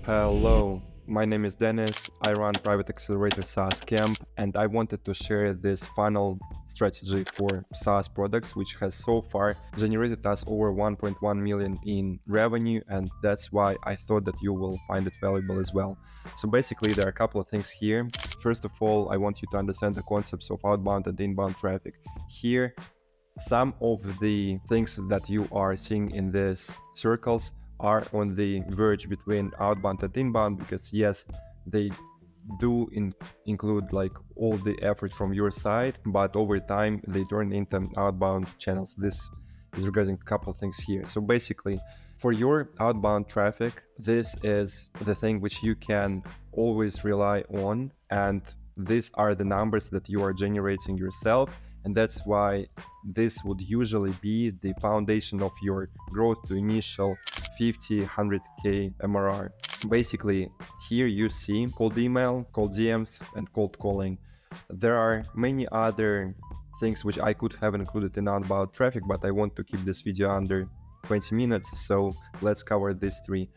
Hello, my name is Dennis. I run Private Accelerator SaaS Camp, and I wanted to share this final strategy for SaaS products, which has so far generated us over 1.1 million in revenue, and that's why I thought that you will find it valuable as well. So basically, there are a couple of things here. First of all, I want you to understand the concepts of outbound and inbound traffic. Here, some of the things that you are seeing in these circles are on the verge between outbound and inbound, because yes, they do include like all the effort from your side, but over time they turn into outbound channels. This is regarding a couple of things here. So basically, for your outbound traffic, this is the thing which you can always rely on, and these are the numbers that you are generating yourself, and that's why this would usually be the foundation of your growth to initial 50, 100K MRR. Basically, here you see cold email, cold DMs, and cold calling. There are many other things which I could have included in outbound traffic, but I want to keep this video under 20 minutes, so let's cover these three.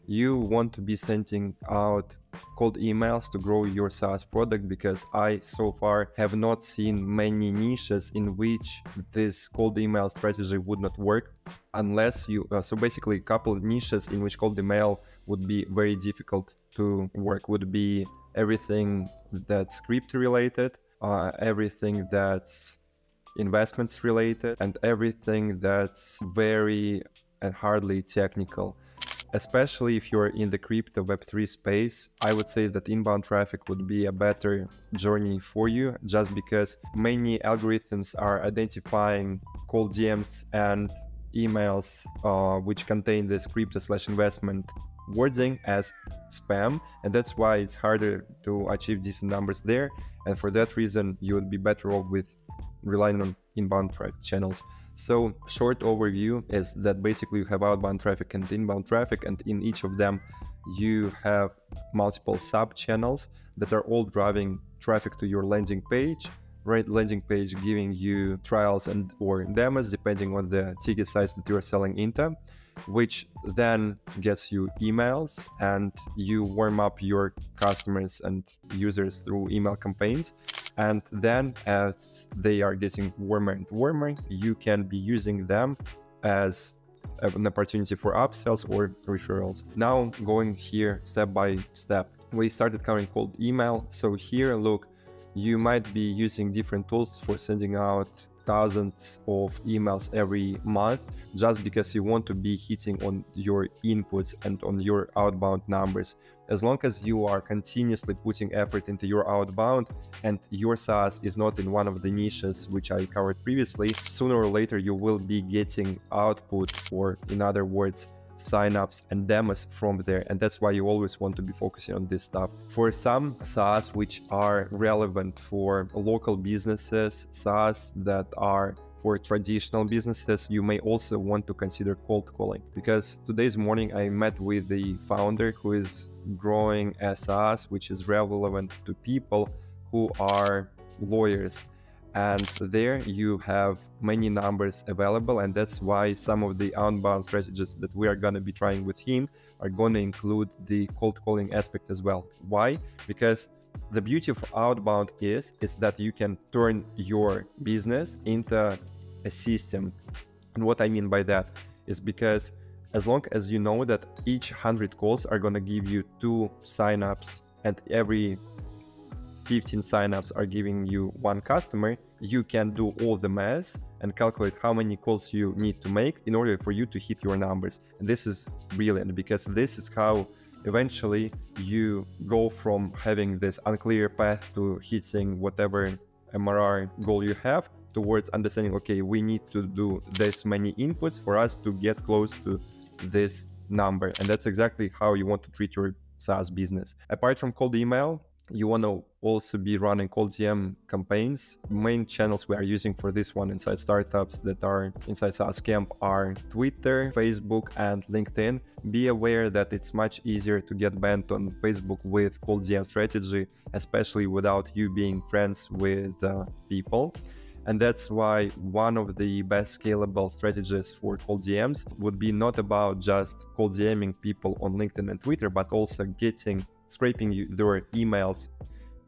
You want to be sending out cold emails to grow your SaaS product, because I so far have not seen many niches in which this cold email strategy would not work unless you so basically a couple of niches in which cold email would be very difficult to work would be everything that's crypto related, everything that's investments related, and everything that's very and hardly technical. Especially if you're in the crypto Web3 space, I would say that inbound traffic would be a better journey for you, just because many algorithms are identifying cold DMs and emails which contain this crypto/investment wording as spam, and that's why it's harder to achieve decent numbers there. And for that reason, you would be better off with relying on inbound traffic channels. So short overview is that basically you have outbound traffic and inbound traffic, and in each of them you have multiple sub channels that are all driving traffic to your landing page, right? Landing page giving you trials and or demos depending on the ticket size that you are selling into, which then gets you emails, and you warm up your customers and users through email campaigns. And then as they are getting warmer and warmer, you can be using them as an opportunity for upsells or referrals. Now going here step by step, we started covering cold email. So here, look, you might be using different tools for sending out thousands of emails every month just because you want to be hitting on your inputs and on your outbound numbers. As long as you are continuously putting effort into your outbound and your SaaS is not in one of the niches which I covered previously, sooner or later you will be getting output, or in other words, signups and demos from there, and that's why you always want to be focusing on this stuff. For some SaaS which are relevant for local businesses, SaaS that are for traditional businesses, you may also want to consider cold calling, because today's morning I met with the founder who is growing a SaaS which is relevant to people who are lawyers. And there you have many numbers available, and that's why some of the outbound strategies that we are going to be trying with him are going to include the cold calling aspect as well. Why? Because the beauty of outbound is that you can turn your business into a system. And what I mean by that is because as long as you know that each 100 calls are going to give you 2 signups, and every 15 signups are giving you 1 customer, you can do all the math and calculate how many calls you need to make in order for you to hit your numbers. And this is brilliant, because this is how eventually you go from having this unclear path to hitting whatever MRR goal you have towards understanding, okay, we need to do this many inputs for us to get close to this number. And that's exactly how you want to treat your SaaS business. Apart from cold email, you want to also be running cold DM campaigns. Main channels we are using for this one inside startups that are inside SaaS Camp are Twitter, Facebook, and LinkedIn. Be aware that it's much easier to get banned on Facebook with cold DM strategy, especially without you being friends with people. And that's why one of the best scalable strategies for cold DMs would be not about just cold DMing people on LinkedIn and Twitter, but also scraping their emails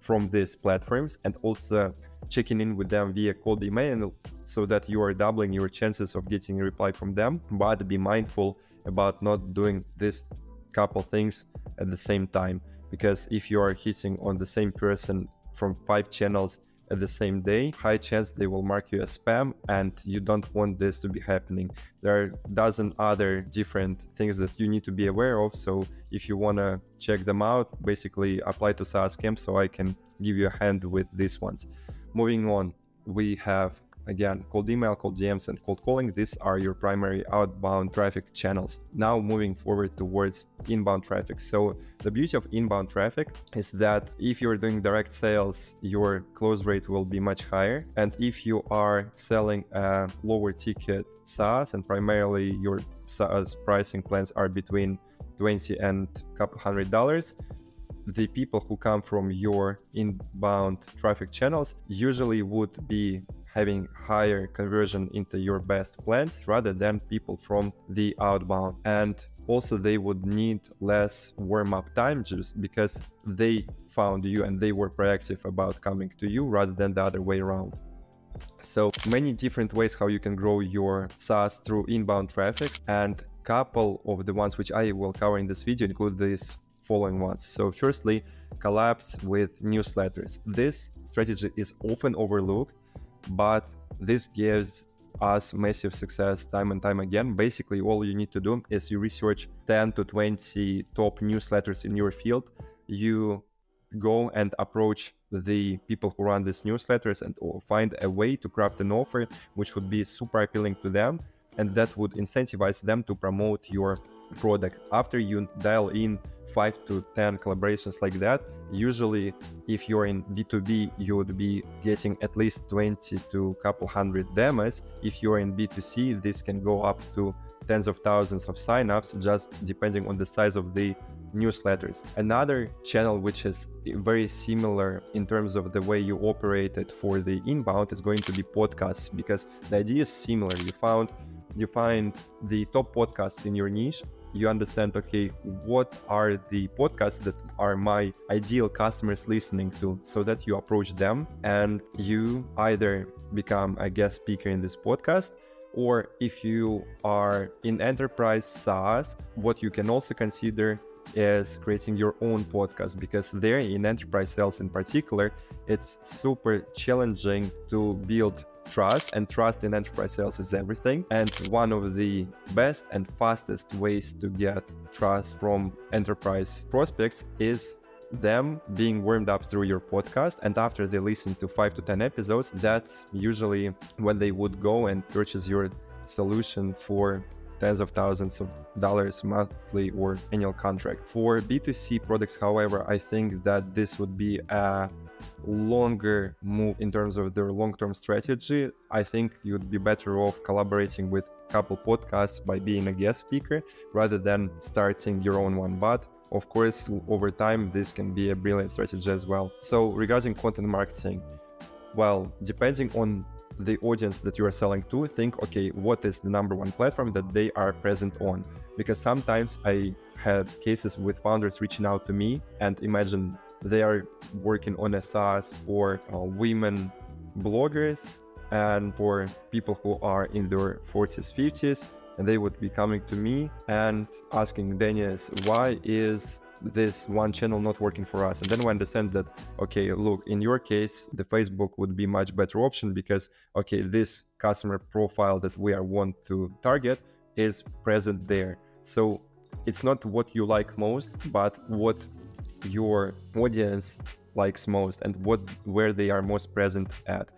from these platforms and also checking in with them via cold email, so that you are doubling your chances of getting a reply from them. But be mindful about not doing this couple things at the same time, because if you are hitting on the same person from 5 channels at the same day, high chance they will mark you as spam, and you don't want this to be happening. There are a dozen other different things that you need to be aware of, so if you want to check them out, basically apply to SaaS Camp so I can give you a hand with these ones. Moving on, we have again cold email, cold DMs, and cold calling. These are your primary outbound traffic channels. Now moving forward towards inbound traffic. So the beauty of inbound traffic is that if you're doing direct sales, your close rate will be much higher. And if you are selling a lower ticket SaaS, and primarily your SaaS pricing plans are between $20 and a couple $100, the people who come from your inbound traffic channels usually would be having higher conversion into your best plans rather than people from the outbound. And also they would need less warm-up time just because they found you and they were proactive about coming to you rather than the other way around. So many different ways how you can grow your SaaS through inbound traffic, and couple of the ones which I will cover in this video include these following ones. So firstly, collabs with newsletters. This strategy is often overlooked, but this gives us massive success time and time again. Basically, all you need to do is you research 10 to 20 top newsletters in your field. You go and approach the people who run these newsletters and find a way to craft an offer which would be super appealing to them, and that would incentivize them to promote your product. After you dial in 5 to 10 collaborations like that, usually if you're in B2B, you would be getting at least 20 to a couple hundred demos. If you're in B2C, this can go up to tens of thousands of signups, just depending on the size of the newsletters. Another channel which is very similar in terms of the way you operate it for the inbound is going to be podcasts, because the idea is similar. You find the top podcasts in your niche. You understand, okay, what are the podcasts that are my ideal customers listening to, so that you approach them and you either become a guest speaker in this podcast, or if you are in enterprise SaaS, what you can also consider is creating your own podcast, because there in enterprise sales in particular, it's super challenging to build trust, and trust in enterprise sales is everything. And one of the best and fastest ways to get trust from enterprise prospects is them being warmed up through your podcast. And after they listen to 5 to 10 episodes, that's usually when they would go and purchase your solution for tens of thousands of dollars monthly or annual contract. For B2C products, however, I think that this would be a longer move in terms of their long-term strategy. I think you'd be better off collaborating with a couple podcasts by being a guest speaker rather than starting your own one. But of course, over time, this can be a brilliant strategy as well. So regarding content marketing, well, depending on the audience that you are selling to, think, okay, what is the number one platform that they are present on? Because sometimes I had cases with founders reaching out to me, and imagine they are working on a SaaS for women bloggers and for people who are in their 40s, 50s, and they would be coming to me and asking, Dennis, why is this one channel not working for us? And then we understand that, okay, look, in your case, the Facebook would be much better option because, okay, this customer profile that we want to target is present there. So it's not what you like most, but what your audience likes most and where they are most present at.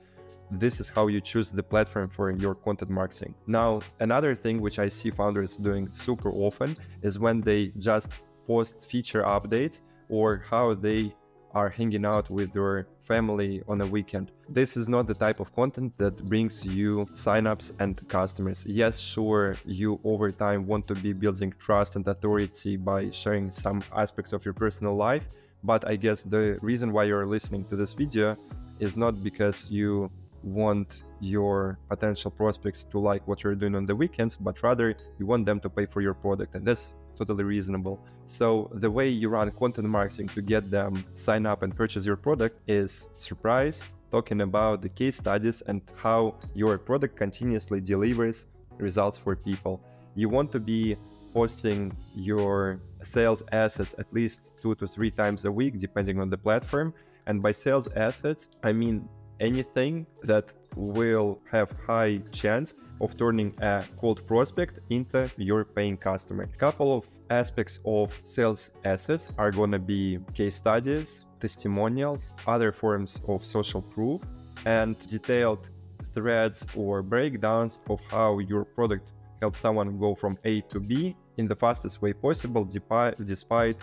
This is how you choose the platform for your content marketing. Now, another thing which I see founders doing super often is when they just post feature updates or how they are hanging out with their family on a weekend. This is not the type of content that brings you signups and customers. Yes, sure, you over time want to be building trust and authority by sharing some aspects of your personal life, but I guess the reason why you're listening to this video is not because you want your potential prospects to like what you're doing on the weekends, but rather you want them to pay for your product, and that's totally reasonable. So the way you run content marketing to get them sign up and purchase your product is surprise, talking about the case studies and how your product continuously delivers results for people. You want to be posting your sales assets at least 2 to 3 times a week, depending on the platform. And by sales assets, I mean anything that will have high chance of turning a cold prospect into your paying customer. A couple of aspects of sales assets are going to be case studies, testimonials, other forms of social proof, and detailed threads or breakdowns of how your product helps someone go from A to B in the fastest way possible, despite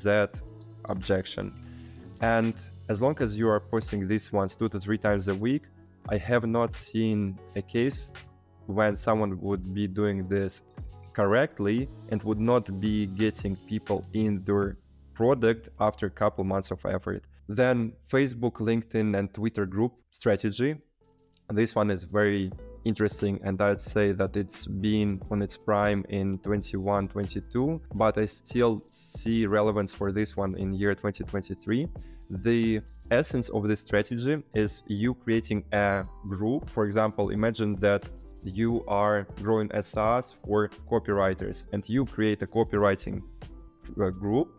that objection. And as long as you are posting these ones 2 to 3 times a week, I have not seen a case when someone would be doing this correctly and would not be getting people in their product after a couple months of effort. Then Facebook, LinkedIn, and Twitter group strategy. This one is very interesting, and I'd say that it's been on its prime in 21-22, but I still see relevance for this one in year 2023. The essence of this strategy is you creating a group. For example, imagine that you are growing a SaaS for copywriters and you create a copywriting group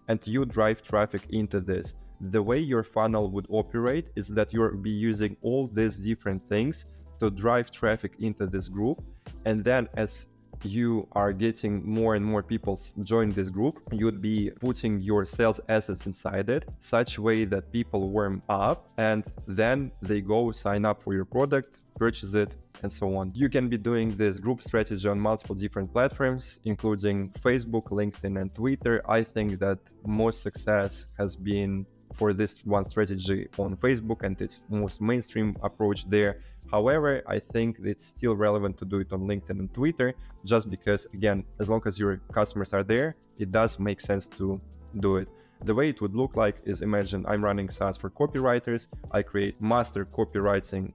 and you drive traffic into this. The way your funnel would operate is that you'll be using all these different things to drive traffic into this group, and then as you are getting more and more people join this group, you'd be putting your sales assets inside it such a way that people warm up and then they go sign up for your product, purchase it, and so on. You can be doing this group strategy on multiple different platforms, including Facebook, LinkedIn, and Twitter. I think that most success has been for this one strategy on Facebook, and it's most mainstream approach there. However, I think it's still relevant to do it on LinkedIn and Twitter, just because, again, as long as your customers are there, it does make sense to do it. The way it would look like is, imagine I'm running SaaS for copywriters. I create master copywriting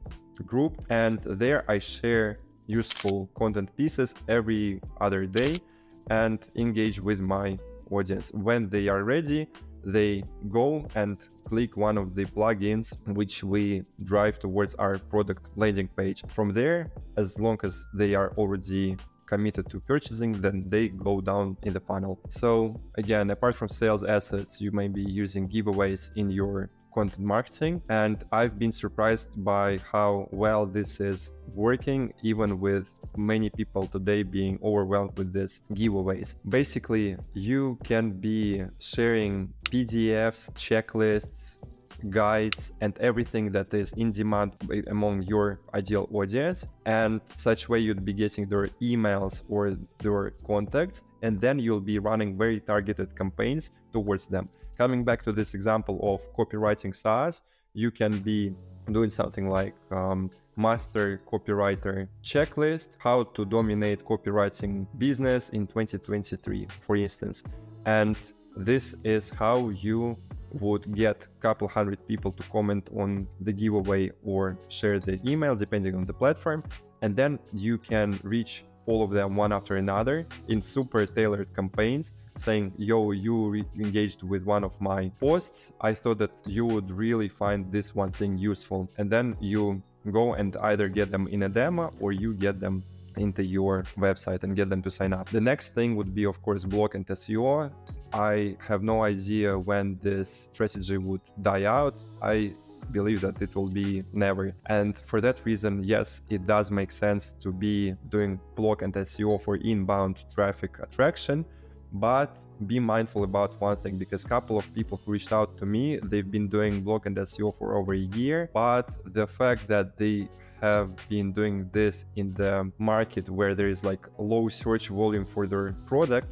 group, and there I share useful content pieces every other day and engage with my audience. When they are ready, they go and click one of the plugins which we drive towards our product landing page. From there, as long as they are already committed to purchasing, then they go down in the funnel. So again, apart from sales assets, you may be using giveaways in your content marketing, and I've been surprised by how well this is working, even with many people today being overwhelmed with these giveaways. Basically, you can be sharing PDFs, checklists, guides, and everything that is in demand among your ideal audience, and such way you'd be getting their emails or their contacts, and then you'll be running very targeted campaigns towards them. Coming back to this example of copywriting SaaS, you can be doing something like master copywriter checklist, how to dominate copywriting business in 2023, for instance. And this is how you would get a couple hundred people to comment on the giveaway or share the email, depending on the platform. And then you can reach all of them one after another in super tailored campaigns, saying, yo, you engaged with one of my posts. I thought that you would really find this one thing useful. And then you go and either get them in a demo or you get them into your website and get them to sign up. The next thing would be, of course, blog and SEO. I have no idea when this strategy would die out. I believe that it will be never. And for that reason, yes, it does make sense to be doing blog and SEO for inbound traffic attraction. But be mindful about one thing, because a couple of people who reached out to me, they've been doing blog and SEO for over a year. But the fact that they have been doing this in the market where there is like low search volume for their product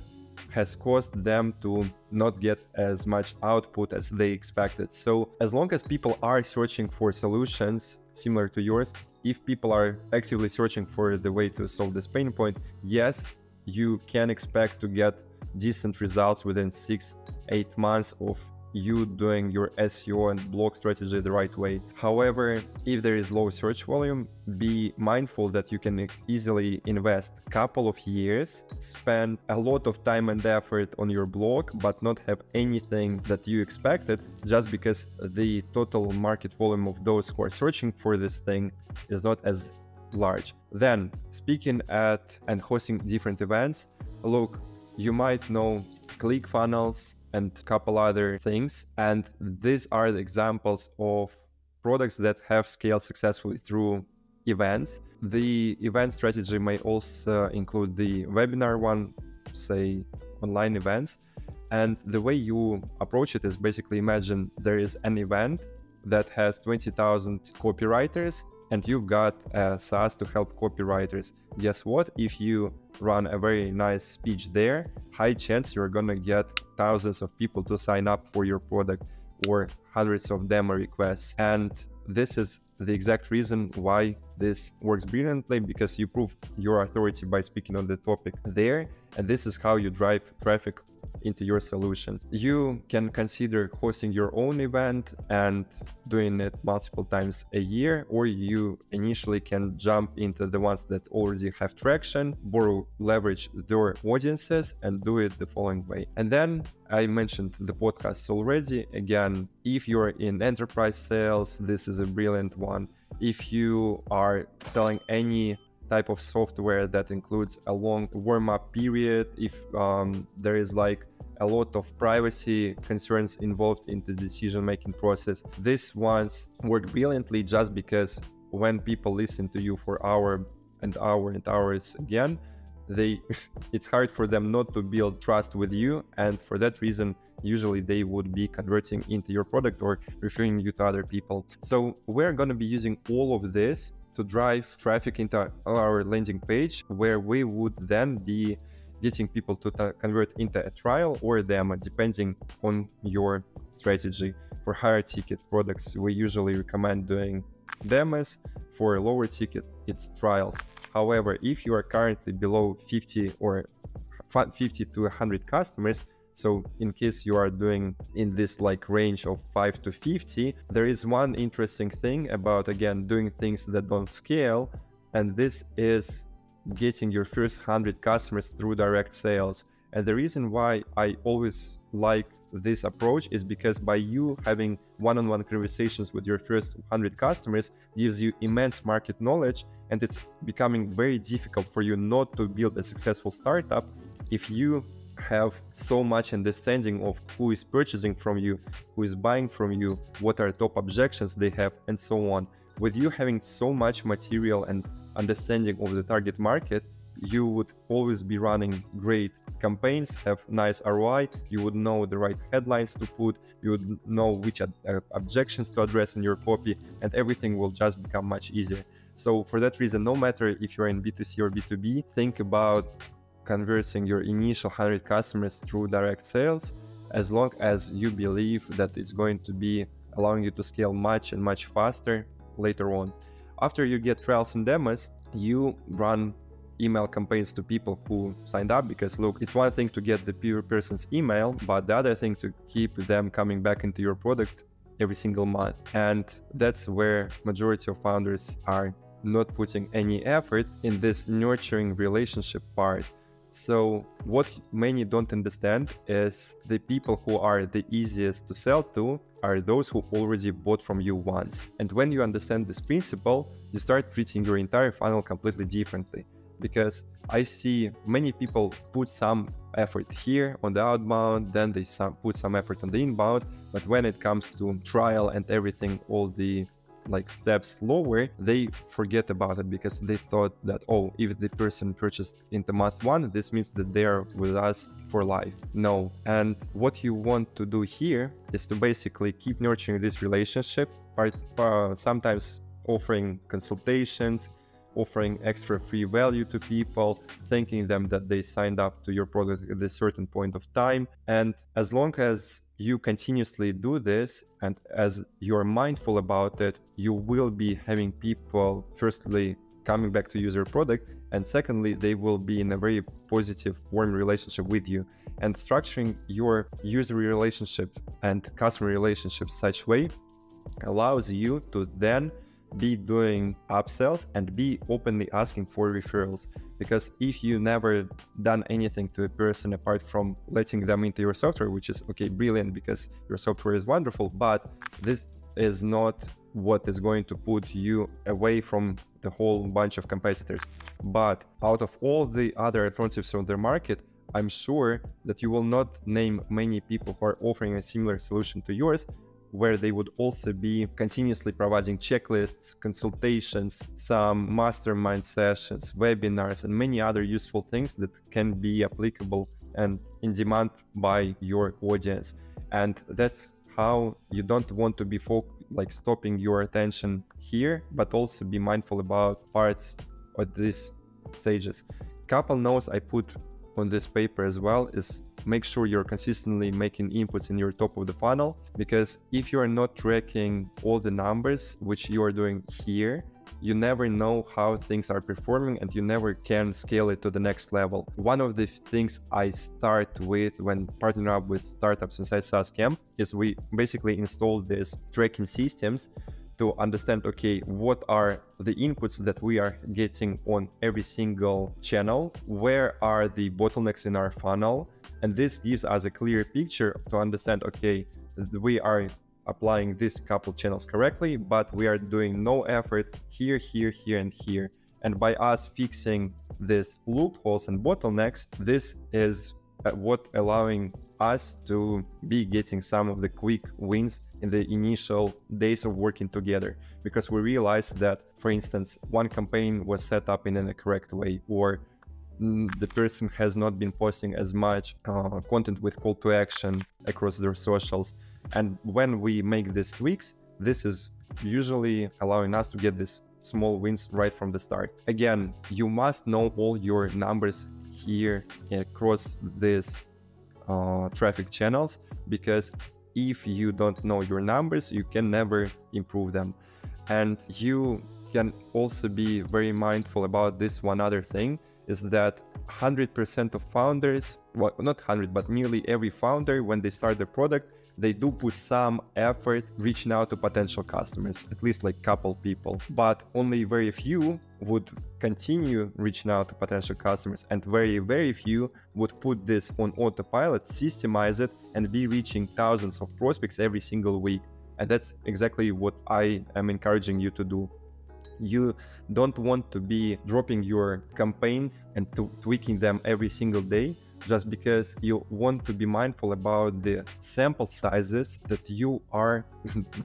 has caused them to not get as much output as they expected. So as long as people are searching for solutions similar to yours, if people are actively searching for the way to solve this pain point, yes, you can expect to get decent results within 6-8 months of you doing your SEO and blog strategy the right way. However, if there is low search volume, be mindful that you can easily invest a couple of years, spend a lot of time and effort on your blog, but not have anything that you expected, just because the total market volume of those who are searching for this thing is not as large. Then, speaking at and hosting different events, look, you might know ClickFunnels and a couple other things, and these are the examples of products that have scaled successfully through events. The event strategy may also include the webinar one, say online events. And the way you approach it is basically, imagine there is an event that has 20,000 copywriters and you've got a SaaS to help copywriters. Guess what? If you run a very nice speech there, high chance you're gonna get thousands of people to sign up for your product or hundreds of demo requests. And this is the exact reason why this works brilliantly, because you prove your authority by speaking on the topic there, and this is how you drive traffic into your solution. You can consider hosting your own event and doing it multiple times a year, or you initially can jump into the ones that already have traction, leverage their audiences, and do it the following way. And then I mentioned the podcasts already. Again, if you're in enterprise sales, this is a brilliant one. If you are selling any type of software that includes a long warm-up period, if there is like a lot of privacy concerns involved in the decision-making process, these ones work brilliantly, just because when people listen to you for hours and hours again, it's hard for them not to build trust with you, and for that reason usually they would be converting into your product or referring you to other people. So we're going to be using all of this to drive traffic into our landing page, where we would then be getting people to convert into a trial or a demo, depending on your strategy. For higher ticket products, we usually recommend doing demos. For lower ticket, it's trials. However, if you are currently below 50 or 50 to 100 customers, so in case you are doing in this like range of 5 to 50, there is one interesting thing about, again, doing things that don't scale, and this is getting your first 100 customers through direct sales. And the reason why I always like this approach is because by you having one-on-one conversations with your first 100 customers gives you immense market knowledge, and it's becoming very difficult for you not to build a successful startup if you have so much understanding of who is purchasing from you, who is buying from you, what are top objections they have, and so on. With you having so much material and understanding of the target market, you would always be running great campaigns, have nice ROI, you would know the right headlines to put, you would know which objections to address in your copy, and everything will just become much easier. So for that reason, no matter if you're in B2C or B2B, think about converting your initial 100 customers through direct sales, as long as you believe that it's going to be allowing you to scale much and much faster later on. After you get trials and demos, you run email campaigns to people who signed up, because look, it's one thing to get the pure person's email, but the other thing to keep them coming back into your product every single month. And that's where majority of founders are not putting any effort in this nurturing relationship part. So what many don't understand is the people who are the easiest to sell to are those who already bought from you once. And when you understand this principle, you start treating your entire funnel completely differently. Because I see many people put some effort here on the outbound, then they put some effort on the inbound, but when it comes to trial and everything, all the steps lower, they forget about it, because they thought that, oh, if the person purchased into month 1, this means that they are with us for life. No. And what you want to do here is to basically keep nurturing this relationship, sometimes offering consultations, offering extra free value to people, thanking them that they signed up to your product at a certain point of time. And as long as you continuously do this, and as you're mindful about it, you will be having people, firstly, coming back to use your product, and secondly, they will be in a very positive, warm relationship with you. and structuring your user relationship and customer relationship such way allows you to then be doing upsells and be openly asking for referrals. Because if you never done anything to a person apart from letting them into your software, which is okay, brilliant, because your software is wonderful, but this is not what is going to put you away from the whole bunch of competitors. But out of all the other alternatives on the market, I'm sure that you will not name many people who are offering a similar solution to yours, where they would also be continuously providing checklists, consultations, some mastermind sessions, webinars, and many other useful things that can be applicable and in demand by your audience. And that's how you don't want to be stopping your attention here, but also be mindful about parts at these stages. Couple notes I put on this paper as well is make sure you're consistently making inputs in your top of the funnel, because if you are not tracking all the numbers which you are doing here, you never know how things are performing and you never can scale it to the next level. One of the things I start with when partnering up with startups inside SaaS Camp is we basically install these tracking systems to understand, okay, what are the inputs that we are getting on every single channel, where are the bottlenecks in our funnel, and this gives us a clear picture to understand, okay, we are applying this couple channels correctly, but we are doing no effort here, here, here, and here. And by us fixing these loopholes and bottlenecks, this is what allowing us to be getting some of the quick wins in the initial days of working together, because we realized that, for instance, one campaign was set up in a correct way, or the person has not been posting as much content with call to action across their socials. And when we make these tweaks, this is usually allowing us to get these small wins right from the start. Again, you must know all your numbers here across these traffic channels, because if you don't know your numbers, you can never improve them. And you can also be very mindful about this one other thing, is that 100% of founders, well, not 100, but nearly every founder, when they start their product, they do put some effort reaching out to potential customers, at least like couple people, but only very few would continue reaching out to potential customers, and very, very few would put this on autopilot, systemize it, and be reaching thousands of prospects every single week. And that's exactly what I am encouraging you to do. You don't want to be dropping your campaigns and tweaking them every single day, just because you want to be mindful about the sample sizes that you are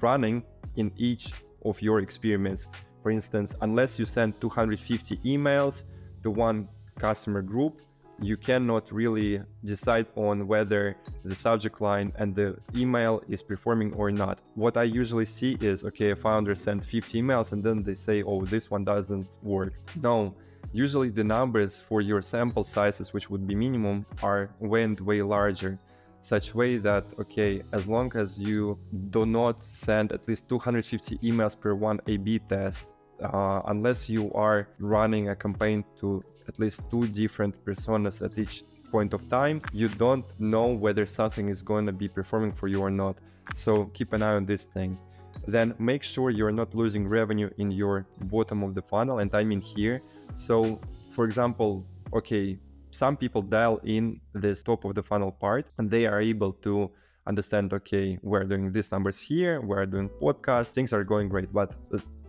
running in each of your experiments. For instance, unless you send 250 emails to one customer group, you cannot really decide on whether the subject line and the email is performing or not. What I usually see is, okay, a founder sent 50 emails and then they say, oh, this one doesn't work. No, usually the numbers for your sample sizes, which would be minimum, are way and way larger. Such way that, okay, as long as you do not send at least 250 emails per one A/B test, unless you are running a campaign to at least 2 different personas at each point of time, you don't know whether something is going to be performing for you or not. So keep an eye on this thing. Then make sure you're not losing revenue in your bottom of the funnel, and I mean here. So for example, okay, some people dial in this top of the funnel part and they are able to understand, okay, we're doing these numbers here, we're doing podcasts, things are going great, but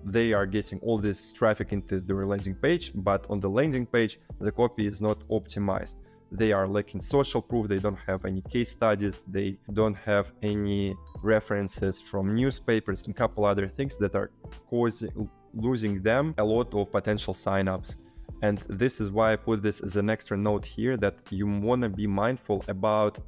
they are getting all this traffic into their landing page, but on the landing page, the copy is not optimized. They are lacking social proof, they don't have any case studies, they don't have any references from newspapers and a couple other things that are losing them a lot of potential signups. And this is why I put this as an extra note here, that you want to be mindful about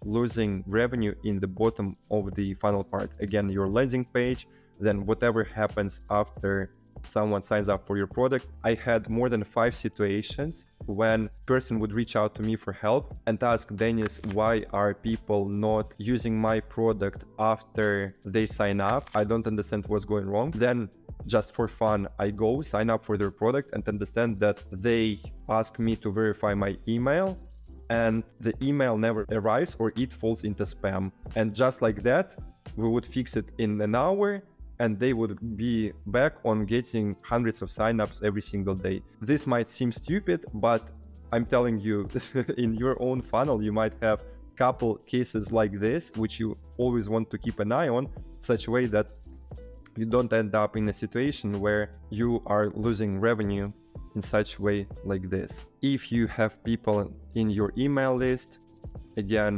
losing revenue in the bottom of the funnel part. Again, your landing page, then whatever happens after someone signs up for your product. I had more than 5 situations when person would reach out to me for help and ask, Dennis, why are people not using my product after they sign up? I don't understand what's going wrong. Then just for fun, I go sign up for their product and understand that they ask me to verify my email. and the email never arrives or it falls into spam. And just like that, we would fix it in an hour and they would be back on getting hundreds of signups every single day. This might seem stupid, but I'm telling you, in your own funnel, you might have couple cases like this, which you always want to keep an eye on, such a way that you don't end up in a situation where you are losing revenue in such a way like this. If you have people in your email list, again,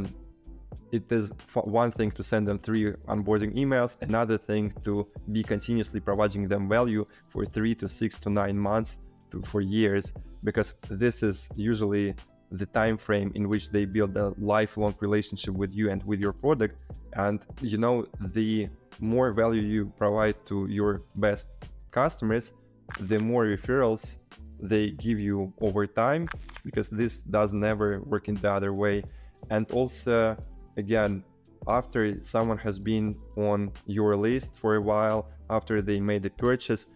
it is one thing to send them 3 onboarding emails, another thing to be continuously providing them value for 3 to 6 to 9 months for years, because this is usually the time frame in which they build a lifelong relationship with you and with your product. And you know, the more value you provide to your best customers, the more referrals they give you over time, because this does never work in the other way. And also, again, after someone has been on your list for a while, after they made a purchase,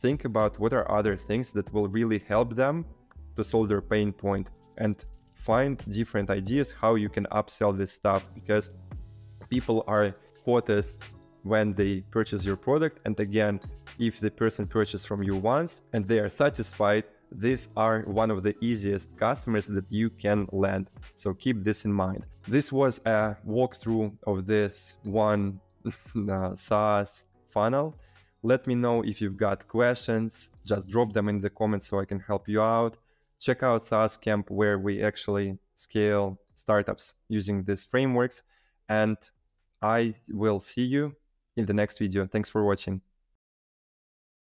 think about what are other things that will really help them to solve their pain point, and find different ideas how you can upsell this stuff, because people are hottest when they purchase your product. And again, if the person purchased from you once and they are satisfied, these are one of the easiest customers that you can land. So keep this in mind. This was a walkthrough of this one SaaS funnel. Let me know if you've got questions. Just drop them in the comments so I can help you out. Check out SaaS Camp, where we actually scale startups using these frameworks. And I will see you in the next video. Thanks for watching.